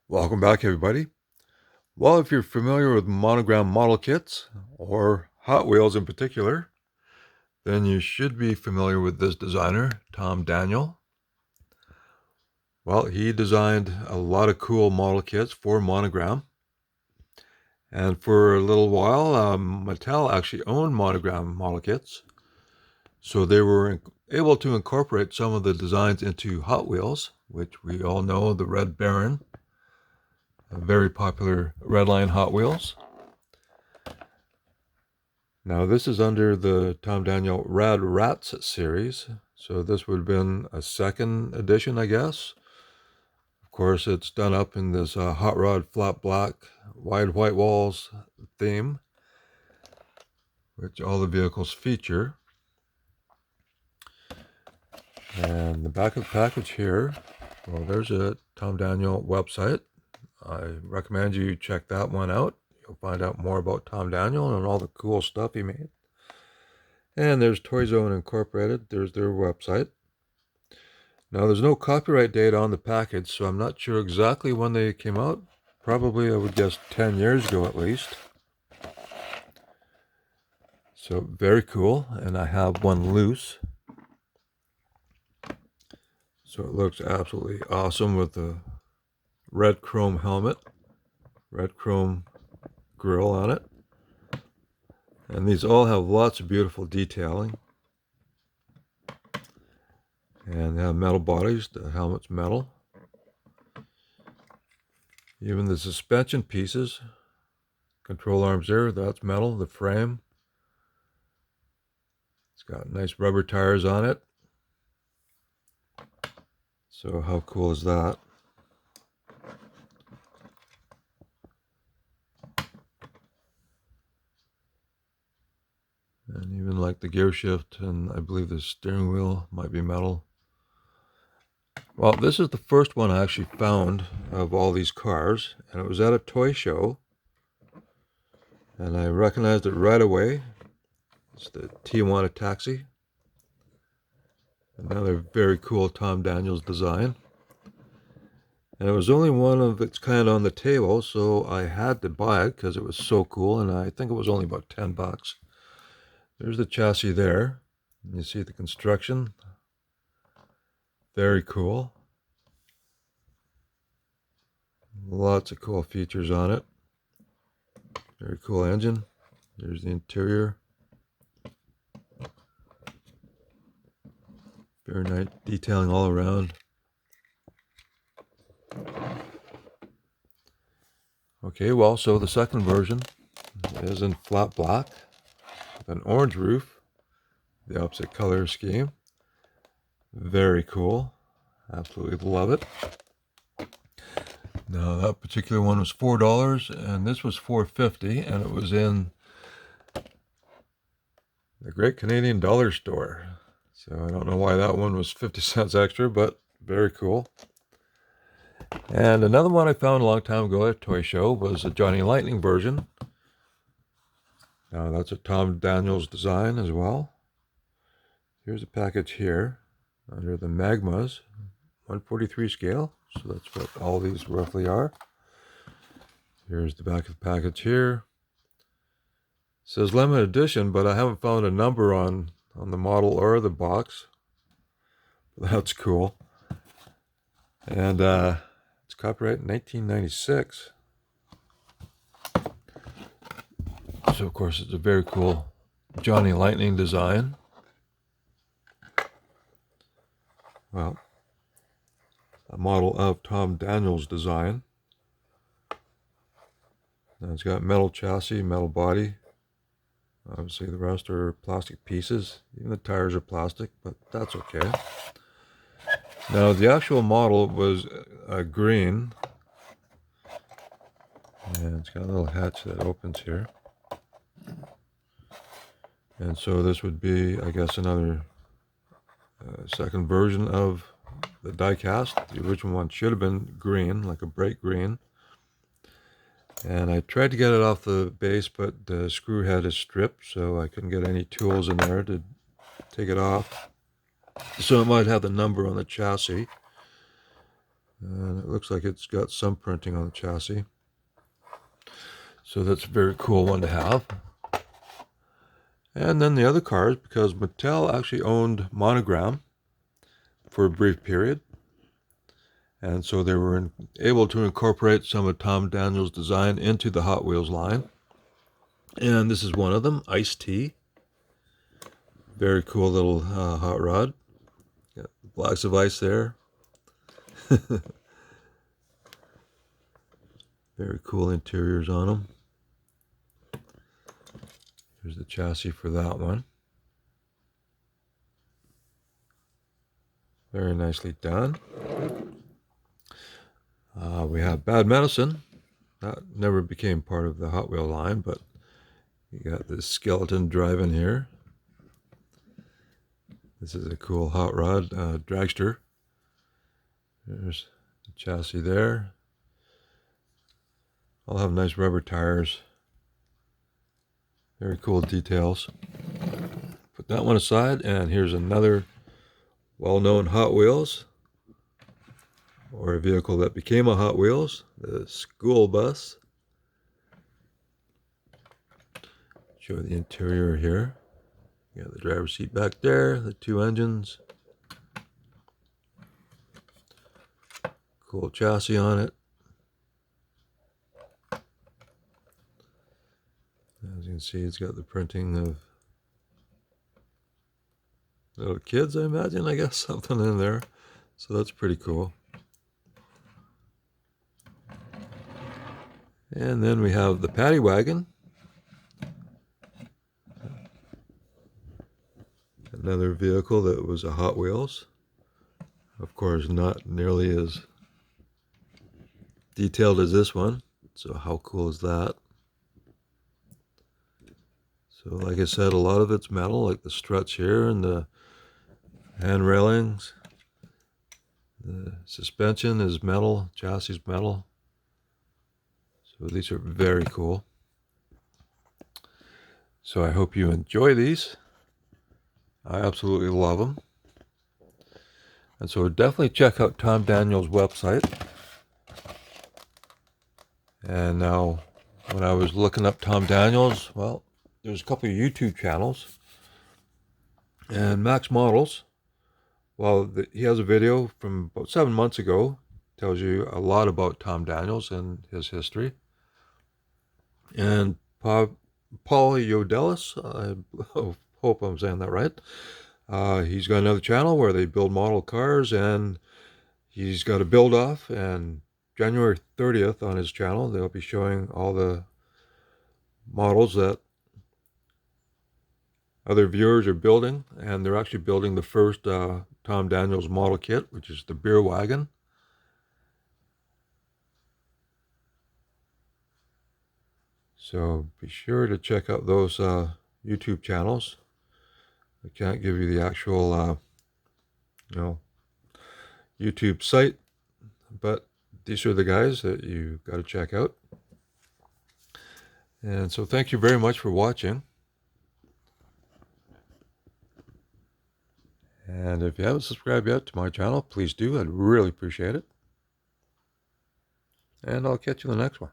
Welcome back, everybody. Well, if you're familiar with Monogram model kits, or Hot Wheels in particular, then you should be familiar with this designer, Tom Daniel. Well, he designed a lot of cool model kits for Monogram. And for a little while, Mattel actually owned Monogram model kits. So they were able to incorporate some of the designs into Hot Wheels, which we all know, the Red Baron, a very popular Redline Hot Wheels. Now this is under the Tom Daniel Rad Rats series, so this would have been a second edition, I guess. Of course, it's done up in this hot rod flat black, wide white walls theme, which all the vehicles feature. And the back of the package here, well, there's a Tom Daniel website. I recommend you check that one out. You'll find out more about Tom Daniel and all the cool stuff he made. And there's Toy Zone Incorporated. There's their website. Now, there's no copyright date on the package, so I'm not sure exactly when they came out. Probably, I would guess, 10 years ago at least. So, very cool. And I have one loose. So, it looks absolutely awesome with the red chrome helmet, red chrome grille on it. And these all have lots of beautiful detailing. And they have metal bodies. The helmet's metal. Even the suspension pieces, control arms there, that's metal. The frame, it's got nice rubber tires on it. So how cool is that? And even like the gear shift, and I believe the steering wheel might be metal. Well, this is the first one I actually found of all these cars, and it was at a toy show. And I recognized it right away. It's the Tijuana Taxi. Another very cool Tom Daniels design. And it was only one of its kind on the table, so I had to buy it because it was so cool, and I think it was only about 10 bucks. There's the chassis there. You see the construction. Very cool. Lots of cool features on it. Very cool engine. There's the interior. Very nice detailing all around. Okay, well, so the second version is in flat black with an orange roof, the opposite color scheme. Very cool. Absolutely love it. Now, that particular one was $4, and this was $4.50, and it was in the Great Canadian Dollar Store. So I don't know why that one was 50 cents extra, but very cool. And another one I found a long time ago at a toy show was a Johnny Lightning version. Now, that's a Tom Daniels design as well. Here's a package here under the Magmas 143 scale. So that's what all these roughly are. Here's the back of the package here. It says limited edition, but I haven't found a number on the model or the box. That's cool. And it's copyright 1996. So, of course, it's a very cool Johnny Lightning design. Well, a model of Tom Daniels' design. Now it's got metal chassis, metal body. Obviously, the rest are plastic pieces. Even the tires are plastic, but that's okay. Now, the actual model was green. And it's got a little hatch that opens here. And so this would be, I guess, another second version of the die-cast. The original one should have been green, like a bright green. And I tried to get it off the base, but the screw head is stripped, so I couldn't get any tools in there to take it off. So it might have the number on the chassis. And it looks like it's got some printing on the chassis. So that's a very cool one to have. And then the other cars, because Mattel actually owned Monogram for a brief period. And so they were able to incorporate some of Tom Daniels' design into the Hot Wheels line. And this is one of them, Iced Tea. Very cool little hot rod. Got blocks of ice there. Very cool interiors on them. Here's the chassis for that one. Very nicely done. We have Bad Medicine. That never became part of the Hot Wheel line, but you got this skeleton driving here. This is a cool hot rod dragster. There's the chassis there. I'll have nice rubber tires. Very cool details. Put that one aside, and here's another well-known Hot Wheels, or a vehicle that became a Hot Wheels, the school bus. Show the interior here. You got the driver's seat back there, the two engines. Cool chassis on it. As you can see, it's got the printing of little kids, I imagine, I guess, something in there. So that's pretty cool. And then we have the paddy wagon. Another vehicle that was a Hot Wheels. Of course, not nearly as detailed as this one. So how cool is that? So like I said, a lot of it's metal, like the struts here and the hand railings. The suspension is metal, chassis is metal. So these are very cool. So I hope you enjoy these. I absolutely love them. And so definitely check out Tom Daniels' website. And now, when I was looking up Tom Daniels, well, there's a couple of YouTube channels. And Max Models, well, he has a video from about 7 months ago. Tells you a lot about Tom Daniels and his history. And Paul Yodelis, I hope I'm saying that right. He's got another channel where they build model cars, and he's got a build off, and January 30th on his channel they'll be showing all the models that other viewers are building, and they're actually building the first Tom Daniels model kit, which is the beer wagon. So be sure to check out those YouTube channels. I can't give you the actual YouTube site, but these are the guys that you got to check out. And so thank you very much for watching. And if you haven't subscribed yet to my channel, please do. I'd really appreciate it. And I'll catch you in the next one.